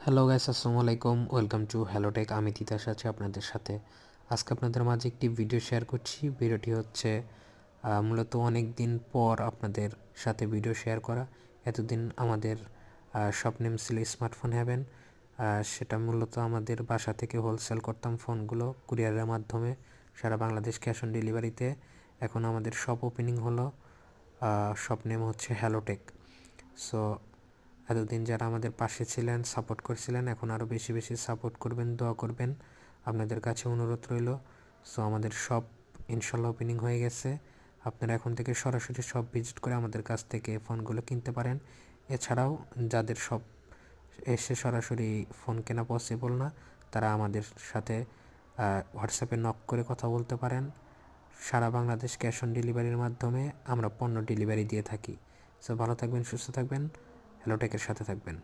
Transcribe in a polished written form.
Hello guys, আসসালামু আলাইকুম। Welcome to HelloTech. আমি তিতাস আছি আপনাদের সাথে। আজকে আপনাদের মাঝে একটি ভিডিও শেয়ার করছি। ভিডিওটি হচ্ছে মূলত অনেক দিন পর আপনাদের সাথে ভিডিও শেয়ার করা। এতদিন আমাদের স্বপ্নেম ছিল স্মার্টফোন হ্যাভেন। সেটা মূলত আমাদের বাসা থেকে হোলসেল করতাম ফোনগুলো কুরিয়ারের মাধ্যমে সারা বাংলাদেশ ক্যাশ অন ডেলিভারিতে। এখন আমাদের শপ ওপেনিং হলো। স্বপ্নেম হচ্ছে হ্যালোটেক। সো এতদিন যারা আমাদের পাশে ছিলেন, সাপোর্ট করছিলেন, এখন আরও বেশি বেশি সাপোর্ট করবেন, দোয়া করবেন, আপনাদের কাছে অনুরোধ রইল। সো আমাদের শপ ইনশাল্লাহ ওপেনিং হয়ে গেছে। আপনারা এখন থেকে সরাসরি শপ ভিজিট করে আমাদের কাছ থেকে ফোনগুলো কিনতে পারেন। এছাড়াও যাদের শপ এসে সরাসরি ফোন কেনা পসিবল না, তারা আমাদের সাথে হোয়াটসঅ্যাপে নক করে কথা বলতে পারেন। সারা বাংলাদেশ ক্যাশ অন ডেলিভারির মাধ্যমে আমরা পণ্য ডেলিভারি দিয়ে থাকি। সো ভালো থাকবেন, সুস্থ থাকবেন, হ্যালোটেকের সাথে থাকবেন।